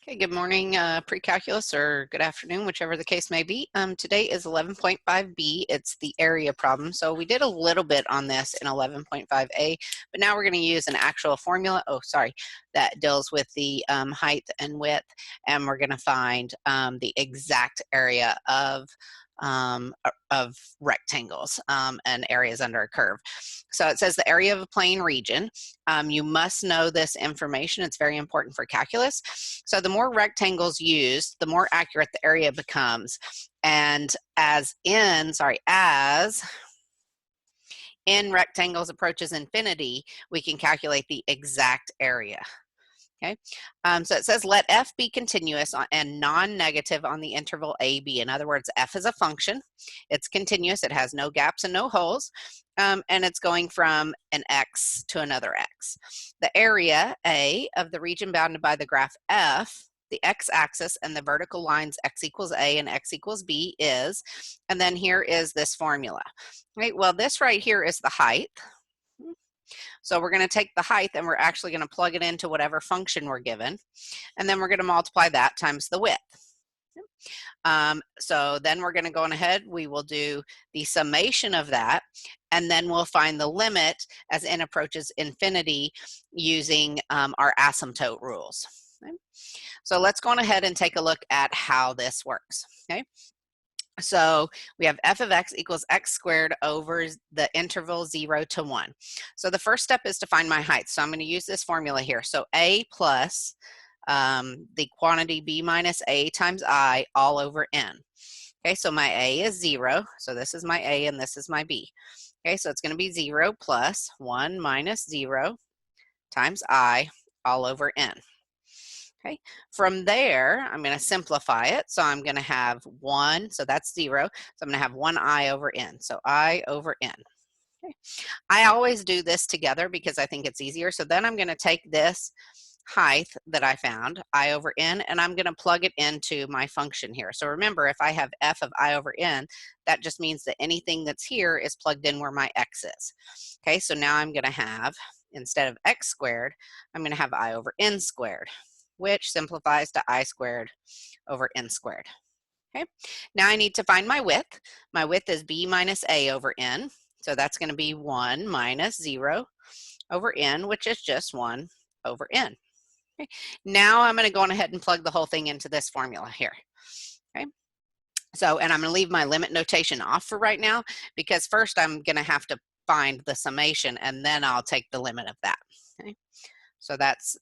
Okay, good morning, pre-calculus, or good afternoon, whichever the case may be. Today is 11.5b. It's the area problem. So we did a little bit on this in 11.5a, but now we're going to use an actual formula, that deals with the height and width, and we're going to find the exact area of rectangles and areas under a curve. So it says the area of a plane region. You must know this information. It's very important for calculus. So the more rectangles used, the more accurate the area becomes. And as n rectangles approaches infinity, we can calculate the exact area. Okay, so it says let f be continuous and non-negative on the interval a, b. In other words, f is a function. It's continuous. It has no gaps and no holes, and it's going from an x to another x. The area a of the region bounded by the graph f, the x-axis and the vertical lines x equals a and x equals b is, and then here is this formula. Right. Well, this right here is the height. So we're going to take the height and we're actually going to plug it into whatever function we're given. And then we're going to multiply that times the width. So then we're going to go on ahead. We will do the summation of that. And then we'll find the limit as n approaches infinity using our asymptote rules. Okay? So let's go on ahead and take a look at how this works. Okay. So we have f of x equals x squared over the interval 0 to 1. So the first step is to find my height. So I'm going to use this formula here. So a plus the quantity b minus a times I all over n. Okay, so my a is 0. So this is my a and this is my b. Okay, so it's going to be 0 plus 1 minus 0 times I all over n. Okay, from there, I'm going to simplify it. So I'm going to have 1, so that's 0. So I'm going to have 1i over n. So I over n. Okay. I always do this together because I think it's easier. So then I'm going to take this height that I found, I over n, and I'm going to plug it into my function here. So remember, if I have f of I over n, that just means that anything that's here is plugged in where my x is. Okay, so now I'm going to have, instead of x squared, I'm going to have I over n squared, which simplifies to I squared over n squared. Okay, now I need to find my width. My width is b minus a over n. So that's going to be 1 minus 0 over n, which is just 1 over n. Okay, now I'm going to go on ahead and plug the whole thing into this formula here. Okay, so, and I'm going to leave my limit notation off for right now because first I'm going to have to find the summation and then I'll take the limit of that. Okay, so that's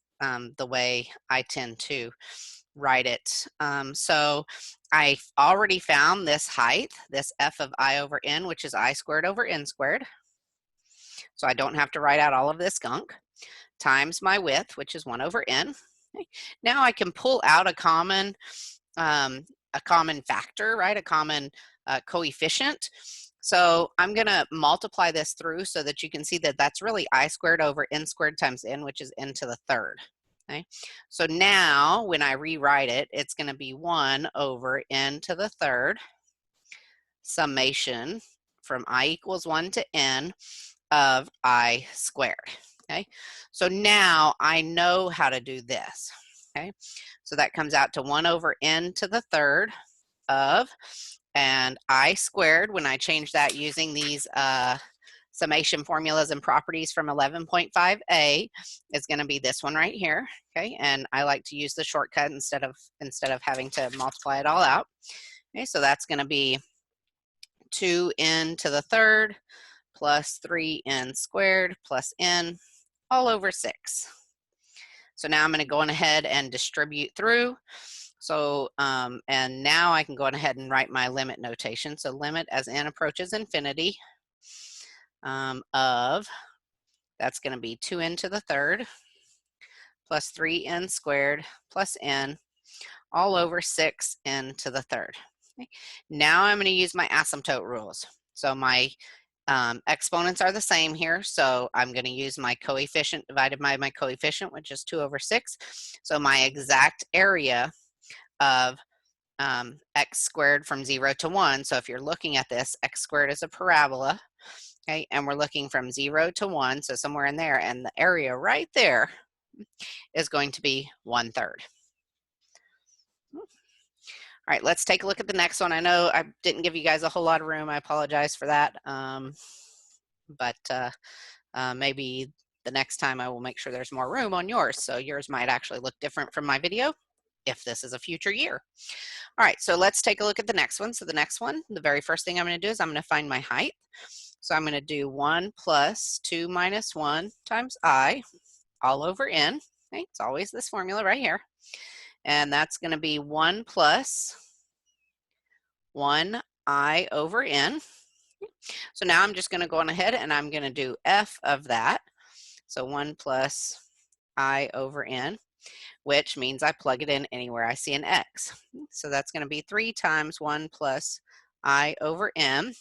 the way I tend to write it. So I already found this height, this f of I over n, which is I squared over n squared. So I don't have to write out all of this gunk, times my width, which is 1 over n. Okay. Now I can pull out a common factor, right? A common coefficient. So I'm going to multiply this through so that you can see that that's really I squared over n squared times n, which is n to the third. Okay. So now when I rewrite it, it's going to be 1 over n to the third summation from I equals 1 to n of I squared. Okay. So now I know how to do this. Okay. So that comes out to 1 over n to the third of, and I squared, when I change that using these summation formulas and properties from 11.5a, is going to be this one right here. Okay, and I like to use the shortcut instead of having to multiply it all out. Okay, so that's going to be 2n to the third plus 3n squared plus n all over 6. So now I'm going to go on ahead and distribute through. So, and now I can go on ahead and write my limit notation. So limit as n approaches infinity of, that's going to be 2n to the third plus 3n squared plus n all over 6n to the third. Okay. Now I'm going to use my asymptote rules. So my exponents are the same here, so I'm going to use my coefficient divided by my coefficient, which is 2 over 6. So my exact area of x squared from 0 to 1. So if you're looking at this, x squared is a parabola, okay, and we're looking from 0 to 1, so somewhere in there, and the area right there is going to be 1/3. All right, let's take a look at the next one. I know I didn't give you guys a whole lot of room. I apologize for that. But maybe the next time I will make sure there's more room on yours. So yours might actually look different from my video if this is a future year. All right, so let's take a look at the next one. So the next one, the very first thing I'm going to do is I'm going to find my height. So I'm going to do 1 plus 2 minus 1 times I all over n. Okay, it's always this formula right here. And that's going to be 1 plus 1I over n. So now I'm just going to go on ahead and I'm going to do f of that. So 1 plus I over n, which means I plug it in anywhere I see an x. So that's going to be 3 times 1 plus I over n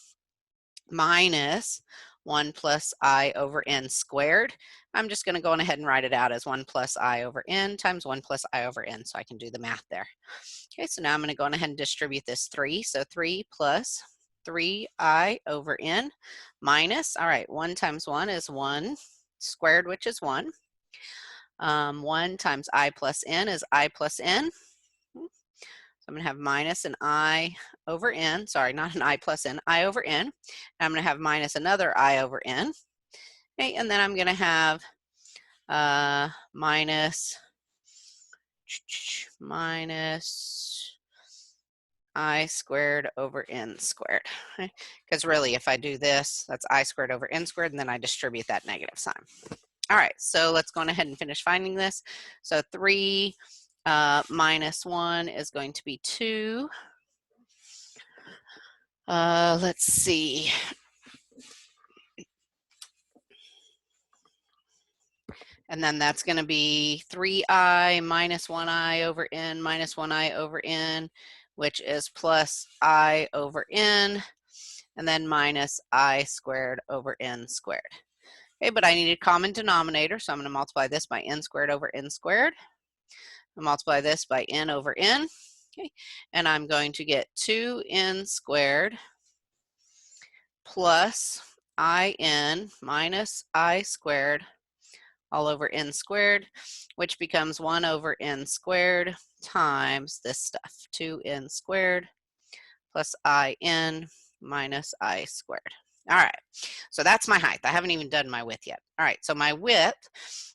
minus 1 plus I over n squared. I'm just going to go on ahead and write it out as 1 plus I over n times 1 plus I over n, so I can do the math there. Okay, so now I'm going to go on ahead and distribute this 3. So 3 plus 3I over n minus, all right, 1 times 1 is 1 squared, which is 1. 1 times I plus n is I plus n. So I'm going to have minus an I over n. Sorry, not an I plus n, I over n. And I'm going to have minus another I over n. Okay, and then I'm going to have minus I squared over n squared. Because really, if I do this, that's I squared over n squared, and then I distribute that negative sign. All right, so let's go on ahead and finish finding this. So 3 minus 1 is going to be 2. Let's see. And then that's going to be 3I minus 1I over n minus 1I over n, which is plus I over n, and then minus I squared over n squared. Okay, but I need a common denominator, so I'm going to multiply this by n squared over n squared. I'll multiply this by n over n. Okay, and I'm going to get 2n squared plus in minus I squared all over n squared, which becomes 1 over n squared times this stuff, 2n squared plus in minus I squared. All right, so that's my height. I haven't even done my width yet. All right, so my width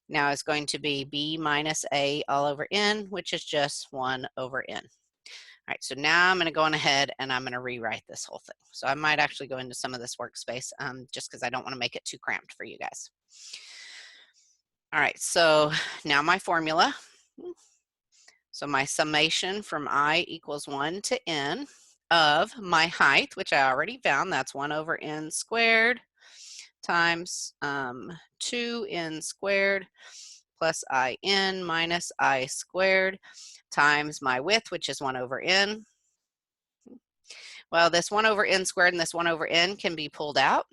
now is going to be b minus a all over n, which is just 1 over n. All right, so now I'm going to go on ahead and I'm going to rewrite this whole thing. So I might actually go into some of this workspace just because I don't want to make it too cramped for you guys. All right, so now my formula. So my summation from I equals 1 to n of my height, which I already found, that's 1 over n squared times 2n squared plus in minus I squared times my width, which is 1 over n. Well, this 1 over n squared and this 1 over n can be pulled out.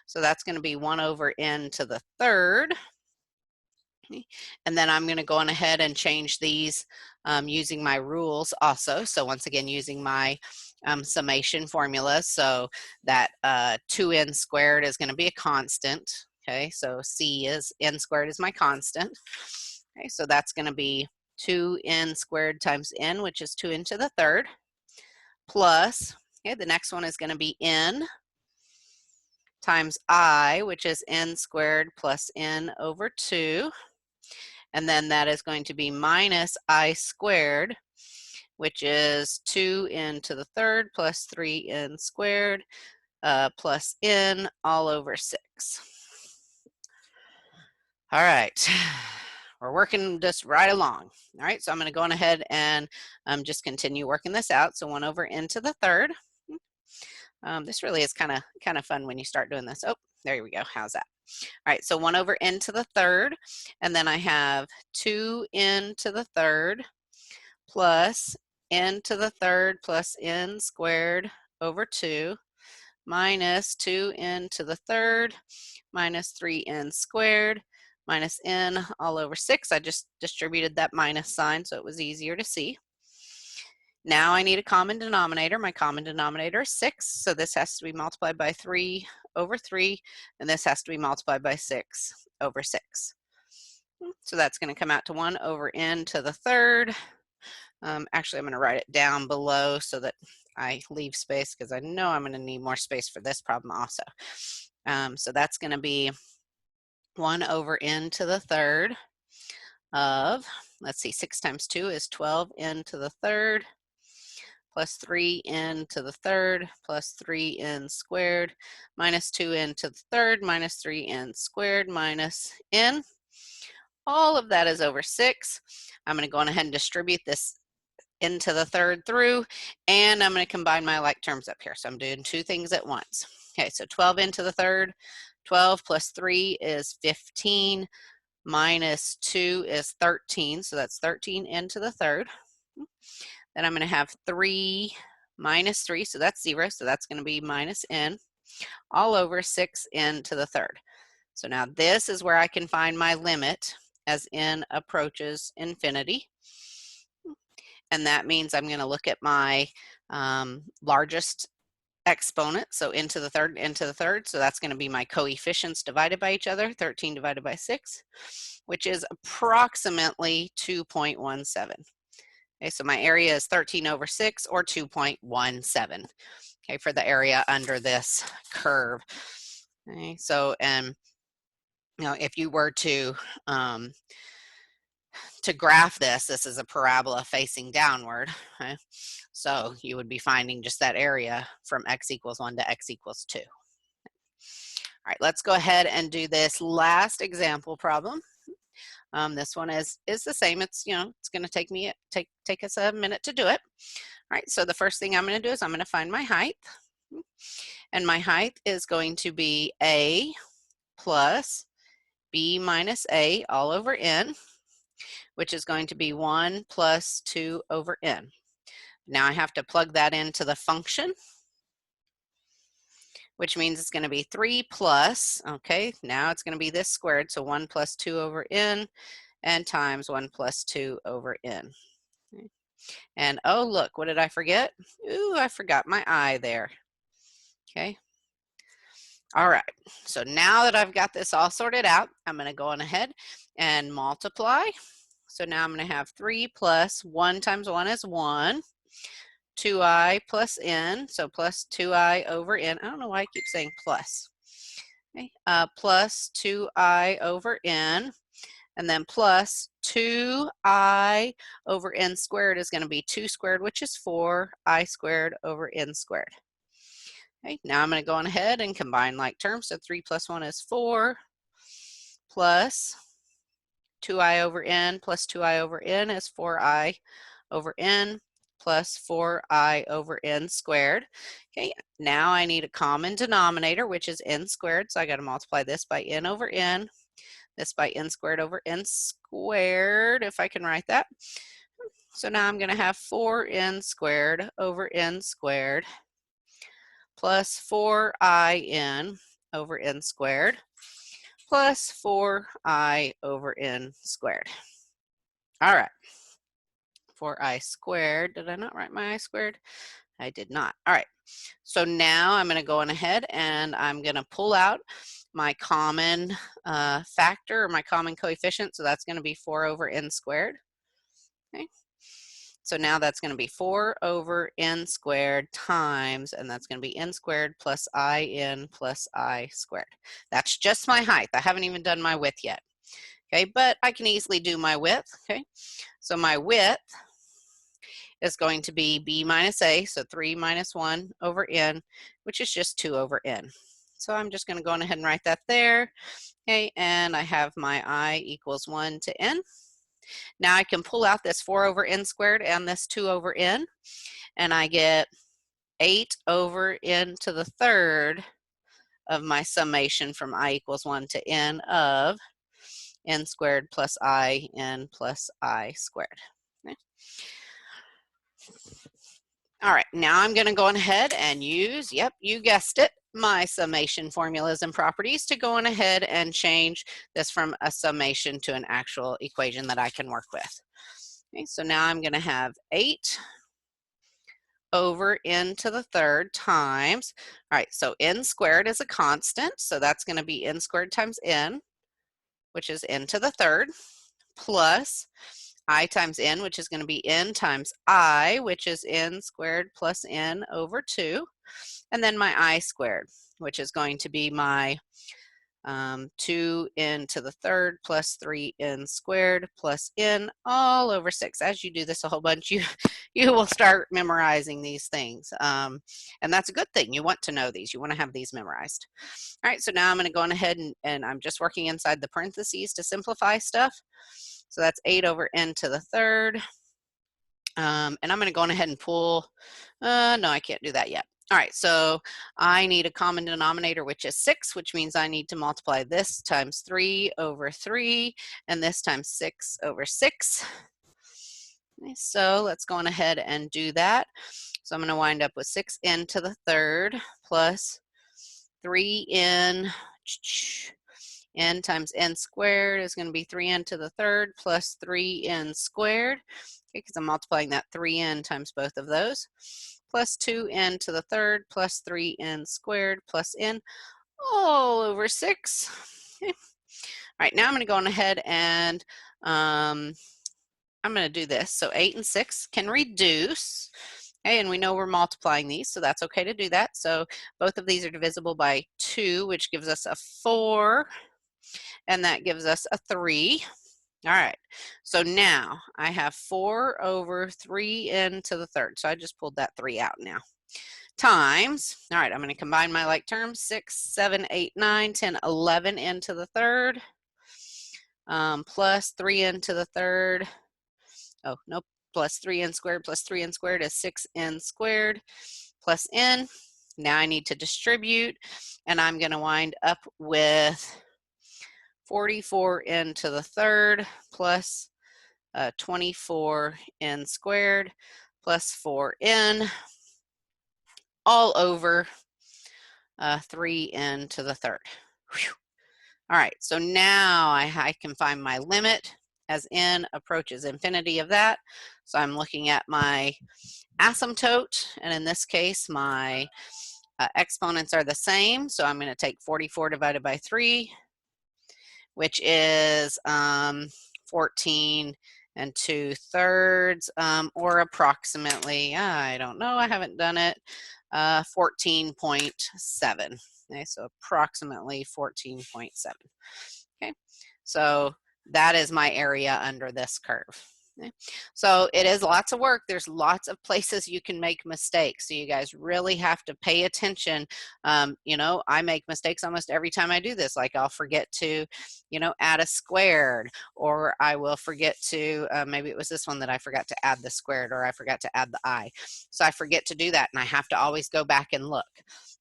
So that's going to be 1 over n to the third. And then I'm going to go on ahead and change these using my rules also. So once again, using my summation formula. So that 2n squared is going to be a constant. Okay, so c is n squared is my constant. Okay, so that's going to be 2n squared times n, which is 2n to the third, plus, okay, the next one is going to be n times I, which is n squared plus n over 2. And then that is going to be minus I squared, which is 2n to the third plus 3n squared plus n all over 6. All right, we're working just right along. All right, so I'm going to go on ahead and just continue working this out. So 1 over n to the third. This really is kind of fun when you start doing this. Oh, there we go. How's that? All right, so 1 over n to the third, and then I have 2n to the third plus n to the third plus n squared over 2 minus 2n to the third minus 3n squared minus n all over 6. I just distributed that minus sign so it was easier to see. Now I need a common denominator. My common denominator is 6, so this has to be multiplied by 3 over 3, and this has to be multiplied by 6 over 6. So that's going to come out to 1 over n to the third Actually, I'm going to write it down below so that I leave space because I know I'm going to need more space for this problem also. So that's going to be 1 over n to the third of, let's see, 6 times 2 is 12n to the third plus 3n to the third plus 3n squared minus 2n to the third minus 3n squared minus n. All of that is over 6. I'm going to go on ahead and distribute this into the third through, and I'm going to combine my like terms up here. So I'm doing two things at once. Okay, so 12 into the third, 12 plus 3 is 15, minus 2 is 13, so that's 13 into the third. Then I'm going to have 3 minus 3, so that's 0, so that's going to be minus n, all over 6n to the third. So now this is where I can find my limit as n approaches infinity. And that means I'm going to look at my largest exponent, so n to the third, so that's going to be my coefficients divided by each other, 13 divided by 6, which is approximately 2.17. Okay, so my area is 13 over 6, or 2.17, okay, for the area under this curve. Okay, so, and, you know, if you were to graph this, this is a parabola facing downward. Okay? So you would be finding just that area from x equals 1 to x equals 2. All right, let's go ahead and do this last example problem. This one is the same. It's, you know, it's going to take us a minute to do it. All right, so the first thing I'm going to do is I'm going to find my height. And my height is going to be a plus b minus a all over n, which is going to be 1 plus 2 over n. Now I have to plug that into the function, which means it's going to be 3 plus, okay, now it's going to be this squared, so 1 plus 2 over n, and times 1 plus 2 over n. Okay. And oh, look, what did I forget? Ooh, I forgot my I there. Okay. All right, so now that I've got this all sorted out, I'm going to go on ahead and multiply. So now I'm going to have 3 plus 1 times 1 is 1. 2i plus n, so plus 2i over n. I don't know why I keep saying plus. Okay, plus 2i over n, and then plus 2i over n squared is going to be 2 squared, which is 4, I squared over n squared. Okay, now I'm going to go on ahead and combine like terms. So 3 plus 1 is 4, plus 2i over n plus 2i over n is 4i over n, plus 4i over n squared. Okay, now I need a common denominator, which is n squared, so I got to multiply this by n over n, this by n squared over n squared, if I can write that. So now I'm going to have 4n squared over n squared plus 4in over n squared plus 4i over n squared. All right. 4i squared. Did I not write my I squared? I did not. All right. So now I'm going to go on ahead and I'm going to pull out my common factor, or my common coefficient. So that's going to be 4 over n squared. Okay. So now that's going to be 4 over n squared times, and that's going to be n squared plus in plus I squared. That's just my height. I haven't even done my width yet. Okay, but I can easily do my width. Okay, so my width is going to be b minus a, so 3 minus 1 over n, which is just 2 over n. So I'm just going to go on ahead and write that there. Okay, and I have my I equals 1 to n. Now I can pull out this 4 over n squared and this 2 over n, and I get 8 over n to the third of my summation from I equals 1 to n of n squared plus I n plus I squared. Okay. All right, now I'm going to go on ahead and use, yep, you guessed it, my summation formulas and properties to go on ahead and change this from a summation to an actual equation that I can work with. Okay, so now I'm going to have 8 over n to the third times, all right, so n squared is a constant, so that's going to be n squared times n, which is n to the third, plus I times n, which is going to be n times I, which is n squared plus n over 2. And then my I squared, which is going to be my 2n to the third plus 3n squared plus n all over 6. As you do this a whole bunch, you will start memorizing these things. And that's a good thing. You want to know these. You want to have these memorized. All right, so now I'm going to go on ahead and I'm just working inside the parentheses to simplify stuff. So that's 8 over n to the third. And I'm going to go on ahead and pull. No, I can't do that yet. All right, so I need a common denominator, which is 6, which means I need to multiply this times 3 over 3, and this times 6 over 6. Okay, so let's go on ahead and do that. So I'm going to wind up with 6n to the third plus 3n. N times n squared is going to be 3n to the third plus 3n squared, because I'm multiplying that 3n times both of those, plus 2n to the third plus 3n squared plus n all over 6. Okay. All right, now I'm going to go on ahead and I'm going to do this. So 8 and 6 can reduce. Okay, and we know we're multiplying these, so that's okay to do that. So both of these are divisible by 2, which gives us a 4. And that gives us a 3. All right, so now I have 4 over 3n to the third. So I just pulled that 3 out now. Times, all right, I'm going to combine my like terms, 6, 7, 8, 9, 10, 11n to the third, plus 3n to the third. Oh, nope, plus 3n squared is 6n squared plus n. Now I need to distribute, and I'm going to wind up with 44n to the third plus 24n squared plus 4n all over 3n to the third. Whew. All right, so now I can find my limit as n approaches infinity of that. So I'm looking at my asymptote, and in this case, my exponents are the same. So I'm going to take 44 divided by 3, which is 14 and 2/3, or approximately, I don't know, I haven't done it, 14.7. Okay, so approximately 14.7. Okay, so that is my area under this curve. Okay. So it is lots of work. There's lots of places you can make mistakes. So you guys really have to pay attention. You know, I make mistakes almost every time I do this. Like I'll forget to, you know, add a squared, or I will forget to, maybe it was this one that I forgot to add the squared, or I forgot to add the I. So I forget to do that, and I have to always go back and look.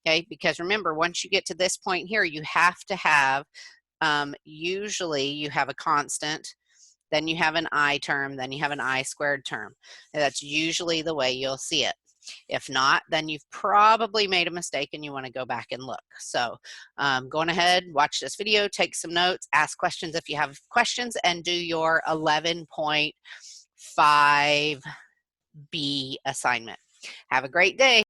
Okay, because remember, once you get to this point here, you have to have, usually you have a constant, then you have an I term, then you have an I squared term. And that's usually the way you'll see it. If not, then you've probably made a mistake and you want to go back and look. So go on ahead, watch this video, take some notes, ask questions if you have questions, and do your 11.5B assignment. Have a great day.